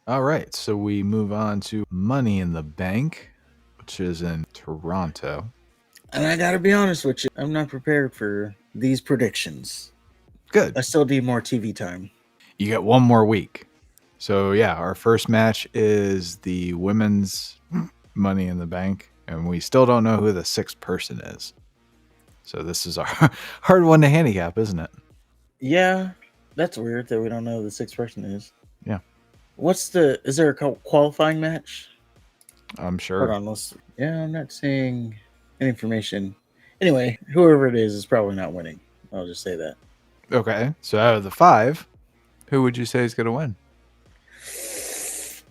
All right, so we move on to Money in the Bank, which is in Toronto. And I gotta be honest with you, I'm not prepared for these predictions. Good. I still need more TV time. You get one more week. So, yeah, our first match is the women's Money in the Bank, and we still don't know who the sixth person is. So, this is a hard one to handicap, isn't it? Yeah, that's weird that we don't know who the sixth person is. Yeah, Is there a qualifying match? I'm Hold sure. on, I'm not seeing any information. Anyway, whoever it is probably not winning. I'll just say that. Okay, so out of the five, who would you say is going to win?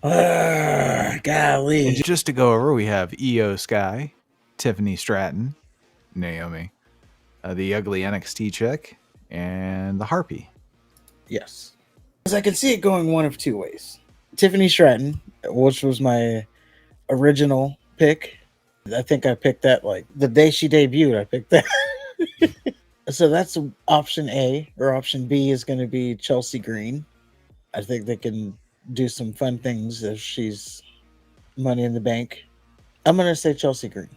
And Golly. just to go over, we have Io Sky, Tiffany Stratton, Naomi, the ugly NXT chick, and the Harpy. Yes. Because I can see it going one of two ways. Tiffany Stratton, which was my original pick. I think I picked that like the day she debuted. I picked that. So that's option A, or option B is going to be Chelsea Green. I think they can do some fun things if she's Money in the Bank. I'm going to say Chelsea Green.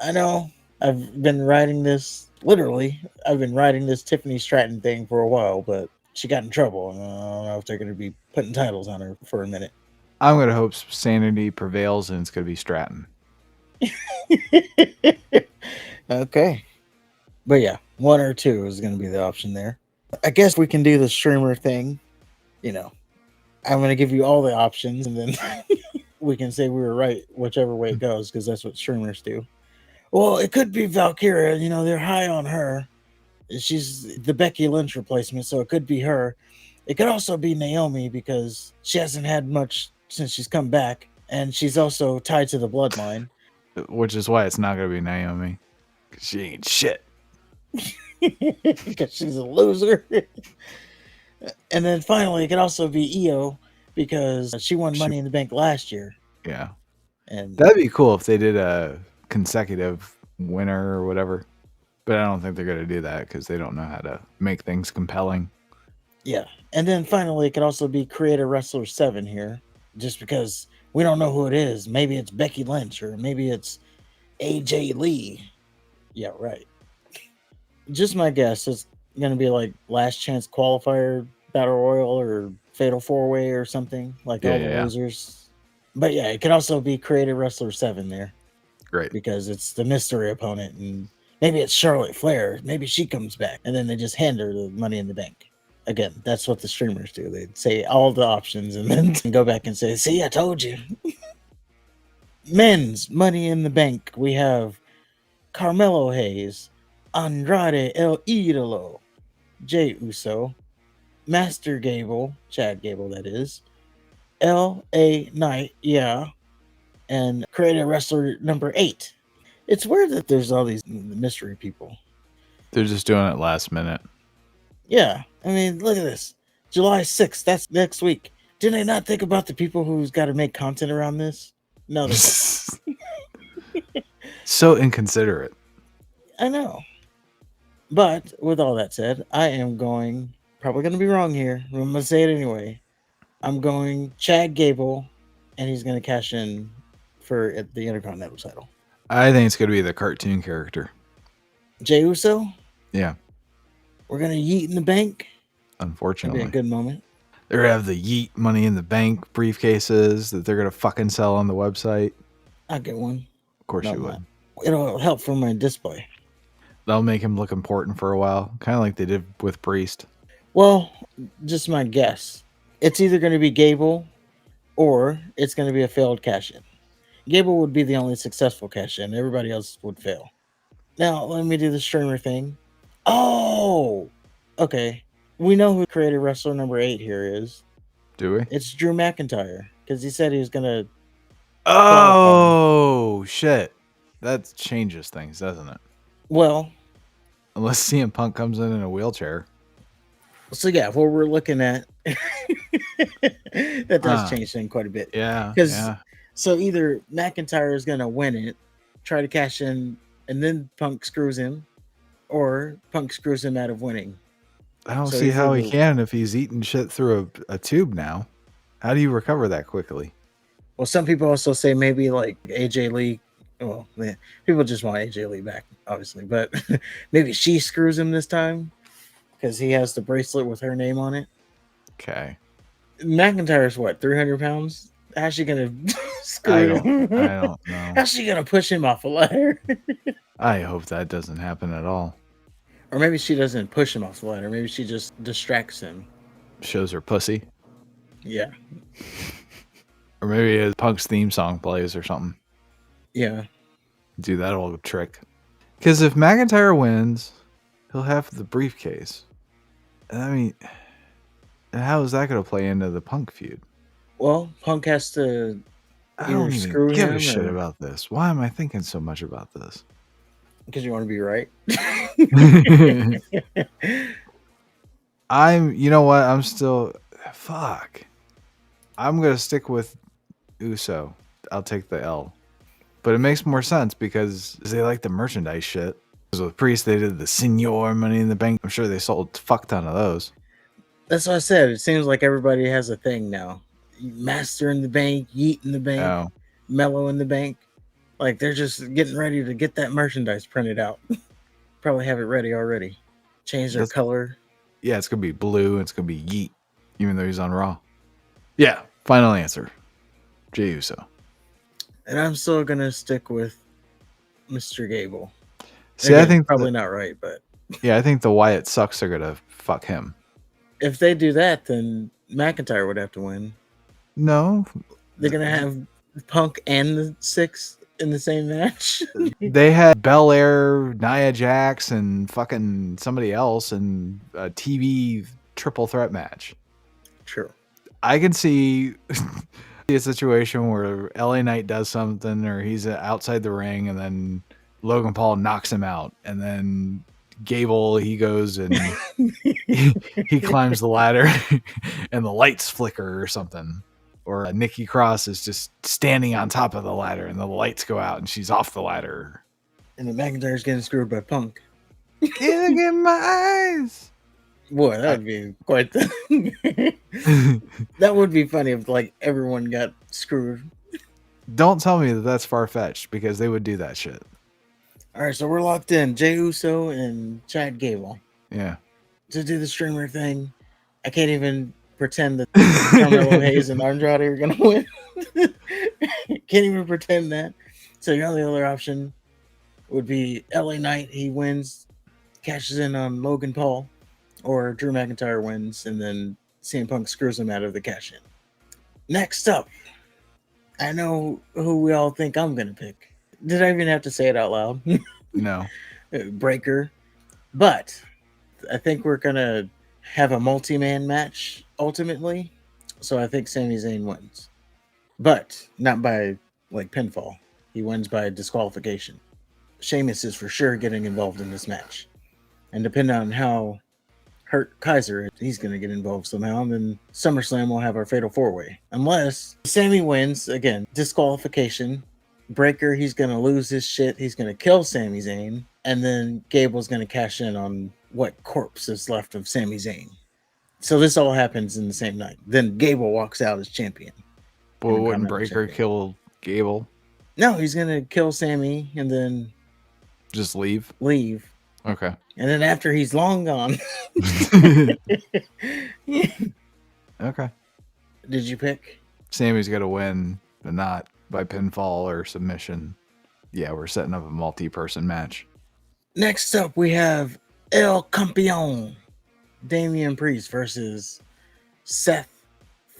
I know I've been writing this literally. I've been writing this Tiffany Stratton thing for a while, but she got in trouble. And I don't know if they're going to be putting titles on her for a minute. I'm going to hope sanity prevails and it's going to be Stratton. Okay. But yeah, one or two is going to be the option there. I guess we can do the streamer thing. You know, I'm going to give you all the options and then we can say we were right, whichever way it goes, because that's what streamers do. Well, it could be Valkyria. You know, they're high on her. She's the Becky Lynch replacement, so it could be her. It could also be Naomi because she hasn't had much since she's come back, and she's also tied to the bloodline. Which is why it's not going to be Naomi. She ain't shit. Because she's a loser. And then finally, it could also be Io because she won Money in the Bank last year. Yeah. And That'd be cool if they did a consecutive winner or whatever. But I don't think they're going to do that because they don't know how to make things compelling. yeah. And then finally, it could also be Creator Wrestler 7 here, just because we don't know who it is. Maybe it's Becky Lynch or maybe it's AJ Lee. Yeah, right. Just my guess. It's going to be like Last Chance Qualifier Battle Royal or Fatal 4-Way or something, like Yeah, all the yeah, yeah. losers. But yeah, it could also be Creator Wrestler 7 there Great. because it's the mystery opponent. And maybe it's Charlotte Flair. Maybe she comes back. And then they just hand her the Money in the Bank. Again, that's what the streamers do. They say all the options and then go back and say, see, I told you. Men's Money in the Bank. We have Carmelo Hayes, Andrade El Idolo, Jay Uso, Master Gable, Chad Gable, that is, L.A. Knight, yeah, and Creator Wrestler number 8. It's weird that there's all these mystery people. They're just doing it last minute. Yeah, I mean, look at this. July 6th, that's next week. Did they not think about the people who's got to make content around this? No, they don't. So inconsiderate. I know. But with all that said, I am probably going to be wrong here. I'm going to say it anyway. I'm going Chad Gable, and he's going to cash in for the Intercontinental title. I think it's going to be the cartoon character. Jey Uso, Yeah, we're going to yeet in the bank. That'd unfortunately. be a good moment. They're going to have the Yeet Money in the Bank briefcases that they're going to fucking sell on the website. I'll get one. Of course No, you I'm would. not. It'll help for my display. That'll make him look important for a while, kind of like they did with Priest. Well, just my guess. It's either going to be Gable or it's going to be a failed cash in. Gable would be the only successful cash in. Everybody else would fail. Now, let me do the streamer thing. Oh! Okay. We know who Creator Wrestler number 8 here is. Do we? It's Drew McIntyre. Because he said he was going to. Oh, shit. That changes things, doesn't it? Well, Unless CM Punk comes in a wheelchair. so yeah, what we're looking at. That does change things quite a bit. Yeah. Because so either McIntyre is going to win it, try to cash in, and then Punk screws him, or Punk screws him out of winning. I don't So see he's how he able- can if he's eating shit through a tube now. How do you recover that quickly? Well, some people also say maybe like AJ Lee. Well, man, people just want AJ Lee back, obviously, but maybe she screws him this time because he has the bracelet with her name on it. Okay. McIntyre's what, 300 pounds? How's she gonna I screw don't I him? don't know. How's she gonna push him off a ladder? I hope that doesn't happen at all. Or maybe she doesn't push him off the ladder. Maybe she just distracts him. Shows her pussy. Yeah. Or maybe a Punk's theme song plays or something. Yeah. Do that old trick. Because if McIntyre wins, he'll have the briefcase. And I mean, how is that going to play into the Punk feud? Well, Punk has to I either don't even screw give him a shit or about this. Why am I thinking so much about this? because you want to be right. You know what? Fuck. I'm going to stick with Uso. I'll take the L. But it makes more sense because they like the merchandise shit. Because with Priest, they did the Senior Money in the Bank. I'm sure they sold a fuck ton of those. That's what I said. It seems like everybody has a thing now. Master in the bank, Yeet in the bank, Oh, Mellow in the bank. Like they're just getting ready to get that merchandise printed out. Probably have it ready already. Change their color. Yeah, it's going to be blue. It's going to be Yeet, even though he's on Raw. Yeah, final answer. Jey Uso. And I'm still going to stick with Mr. Gable. See, Again, I think probably not right, but I think the Wyatt Sucks are going to fuck him. if they do that, then McIntyre would have to win. No. They're going to have Punk and the Six in the same match. They had Belair, Nia Jax, and fucking somebody else in a TV triple threat match. True. I can see a situation where LA Knight does something or he's outside the ring and then Logan Paul knocks him out. And then Gable, he goes and he climbs the ladder and the lights flicker or something. Or Nikki Cross is just standing on top of the ladder and the lights go out and she's off the ladder. And the McIntyre's getting screwed by Punk. Can't look in my eyes. Boy, that would be quite that would be funny if like everyone got screwed. Don't tell me that that's far-fetched because they would do that shit. All right, so we're locked in. Jey Uso and Chad Gable. Yeah. To do the streamer thing, I can't even pretend that Carmelo Hayes and Andrade are going to win. Can't even pretend that. So your only other option would be LA Knight. He wins, cashes in on Logan Paul, or Drew McIntyre wins, and then CM Punk screws him out of the cash in. Next up, I know who we all think I'm going to pick. Did I even have to say it out loud? No. Breaker. But I think we're going to have a multi-man match ultimately. So I think Sami Zayn wins. But not by like pinfall. He wins by disqualification. Sheamus is for sure getting involved in this match. And depending on how hurt Kaiser is, he's going to get involved somehow. And then SummerSlam will have our fatal four-way. Unless Sami wins, again, disqualification. Breaker, he's going to lose his shit. He's going to kill Sami Zayn. And then Gable's going to cash in on what corpse is left of Sami Zayn. So this all happens in the same night. Then Gable walks out as champion. Well, wouldn't Breaker kill Gable? No, he's going to kill Sami and then just leave. Okay. And then after he's long gone. Okay. Did you pick? Sammy's got to win, but not by pinfall or submission. Yeah, we're setting up a multi-person match. Next up, we have El Campeon, Damian Priest versus Seth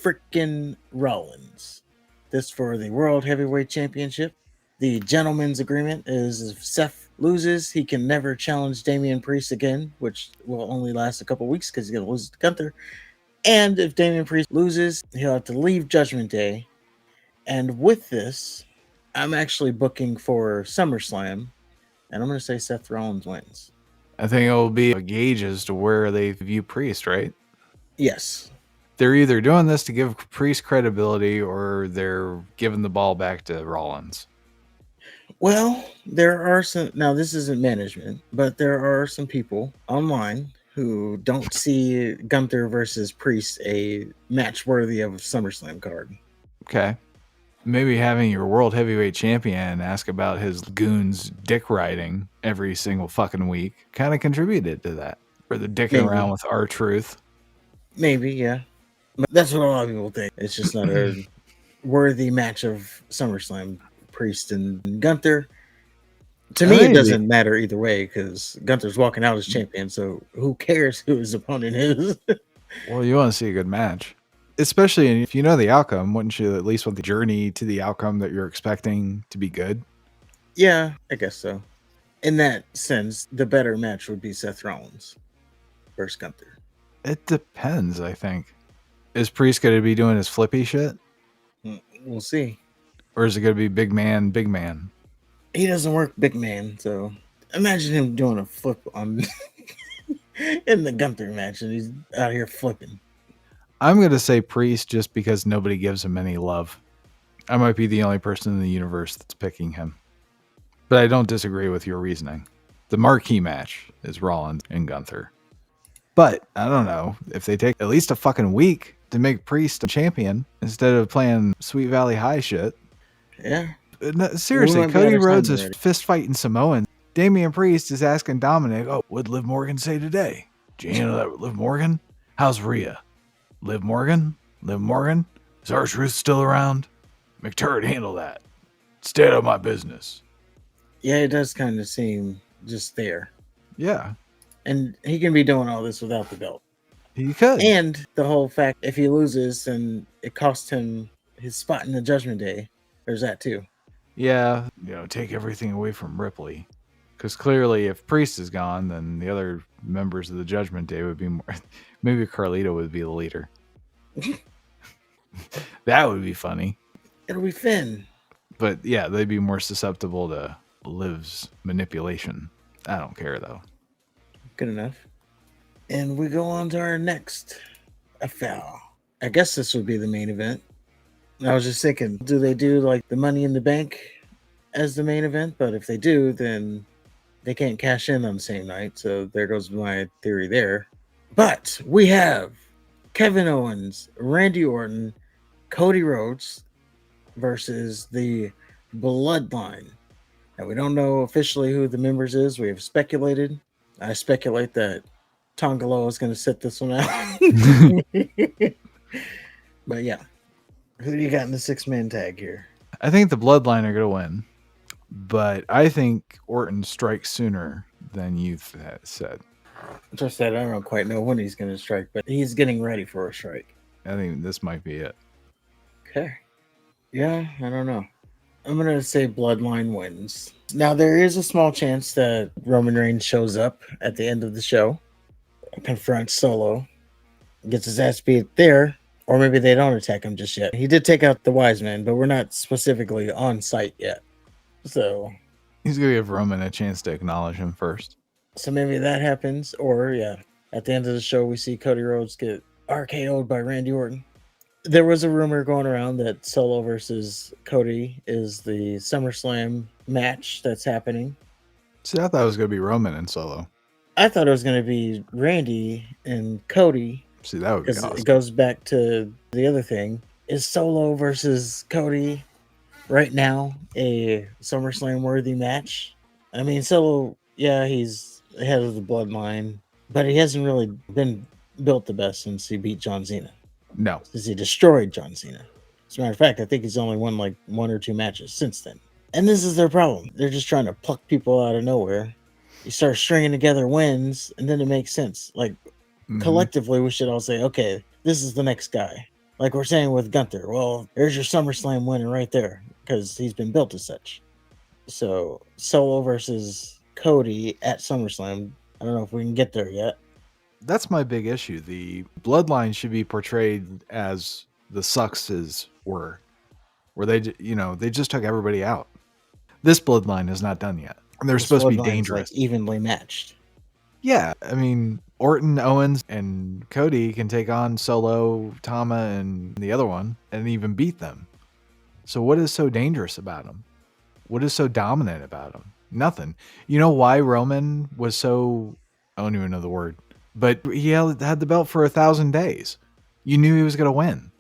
frickin' Rollins. This for the World Heavyweight Championship. The gentleman's agreement is if Seth loses, he can never challenge Damian Priest again, which will only last a couple weeks because he's going to lose to Gunther. And if Damian Priest loses, he'll have to leave Judgment Day. And with this, I'm actually booking for SummerSlam, and I'm going to say Seth Rollins wins. I think it will be a gauge as to where they view Priest, right? Yes. They're either doing this to give Priest credibility or they're giving the ball back to Rollins. Well, there are some, now this isn't management, but there are some people online who don't see Gunther versus Priest a match worthy of a SummerSlam card. Okay. Maybe having your world heavyweight champion ask about his goons dick riding every single fucking week kind of contributed to that. Or the dicking around with R-Truth. Maybe, yeah. That's what a lot of people think. It's just not a worthy match of SummerSlam. Priest and Gunther. To me, it doesn't matter either way because Gunther's walking out as champion, so who cares who his opponent is? Well, you want to see a good match. Especially if you know the outcome, wouldn't you at least want the journey to the outcome that you're expecting to be good? Yeah, I guess so. In that sense, the better match would be Seth Rollins versus Gunther. It depends, I think. Is Priest going to be doing his flippy shit? We'll see. Or is it going to be big man, big man? He doesn't work big man, so imagine him doing a flip on in the Gunther match and he's out here flipping. I'm going to say Priest just because nobody gives him any love. I might be the only person in the universe that's picking him. But I don't disagree with your reasoning. The marquee match is Rollins and Gunther. But I don't know if they take at least a fucking week to make Priest a champion instead of playing Sweet Valley High shit. Yeah. No, seriously, Cody Rhodes is fist fighting Samoan. Damian Priest is asking Dominic, "Oh, what'd Liv Morgan say today? Do you know that Liv Morgan? How's Rhea? Liv Morgan? Liv Morgan? Is R-Truth still around? McTurd, handle that. Stay out of my business." Yeah, it does kind of seem just there. Yeah. And he can be doing all this without the belt. He could. And the whole fact, if he loses, then it costs him his spot in the Judgment Day. There's that too. Yeah, take everything away from Ripley. Because clearly, if Priest is gone, then the other members of the Judgment Day would be more... Maybe Carlito would be the leader. That would be funny. It'll be Finn. But yeah, they'd be more susceptible to Liv's manipulation. I don't care, though. Good enough. And we go on to our next affair. I guess this would be the main event. I was just thinking, do they do like the Money in the Bank as the main event? But if they do, then they can't cash in on the same night. So there goes my theory there. But we have Kevin Owens, Randy Orton, Cody Rhodes versus the Bloodline. Now, we don't know officially who the members is. We have speculated. I speculate that Tongaloa is going to sit this one out. But yeah. Who do you got in the 6-man tag here? I think the Bloodline are going to win. But I think Orton strikes sooner than you've said. Just that I don't quite know when he's going to strike, but he's getting ready for a strike. I think this might be it. Okay. Yeah, I don't know. I'm going to say Bloodline wins. Now, there is a small chance that Roman Reigns shows up at the end of the show, confronts Solo, gets his ass beat there, or maybe they don't attack him just yet. He did take out the Wise Man, but we're not specifically on site yet. So he's going to give Roman a chance to acknowledge him first. So maybe that happens, or yeah, at the end of the show, we see Cody Rhodes get RKO'd by Randy Orton. There was a rumor going around that Solo versus Cody is the SummerSlam match that's happening. See, I thought it was going to be Roman and Solo. I thought it was going to be Randy and Cody. See, that would be awesome. It goes back to the other thing. Is Solo versus Cody right now a SummerSlam worthy match? I mean, Solo, yeah, he's ahead of the Bloodline, but he hasn't really been built the best since he beat John Cena. No. Since he destroyed John Cena. As a matter of fact, I think he's only won like 1 or 2 matches since then. And this is their problem. They're just trying to pluck people out of nowhere. You start stringing together wins, and then it makes sense. Like, collectively, we should all say, okay, this is the next guy. Like we're saying with Gunther. Well, there's your SummerSlam winner right there, because he's been built as such. So, Solo versus Cody at SummerSlam. I don't know if we can get there yet. That's my big issue. The Bloodline should be portrayed as the Suckses were, where they just took everybody out. This Bloodline is not done yet. They're supposed to be dangerous, like evenly matched. Yeah, I mean, Orton, Owens, and Cody can take on Solo, Tama, and the other one, and even beat them. So what is so dangerous about them? What is so dominant about them? Nothing. You know why Roman was so, I don't even know the word, But he had the belt for 1,000 days. You knew he was going to win.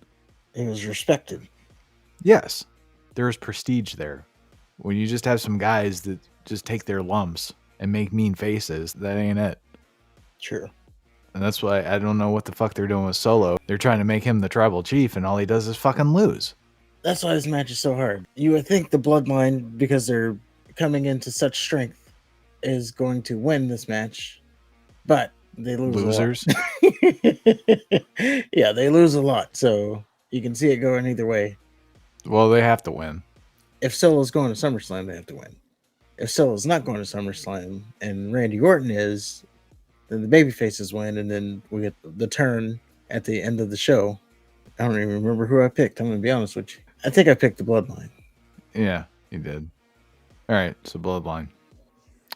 He was respected. Yes, there is prestige there. When you just have some guys that just take their lumps and make mean faces, that ain't it. Sure. And that's why I don't know what the fuck they're doing with Solo. They're trying to make him the tribal chief, and all he does is fucking lose. That's why this match is so hard. You would think the Bloodline, because they're coming into such strength, is going to win this match, but they lose. Losers. Yeah, they lose a lot, so you can see it going either way. Well, they have to win. If Solo's going to SummerSlam, they have to win. If Solo's not going to SummerSlam and Randy Orton is, then the babyfaces win, and then we get the turn at the end of the show. I don't even remember who I picked. I'm going to be honest with you. I think I picked the Bloodline. Yeah, you did. All right, so Bloodline.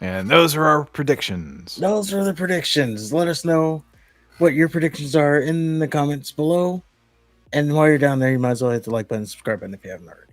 And those are our predictions. Those are the predictions. Let us know what your predictions are in the comments below. And while you're down there, you might as well hit the like button, subscribe button if you haven't already.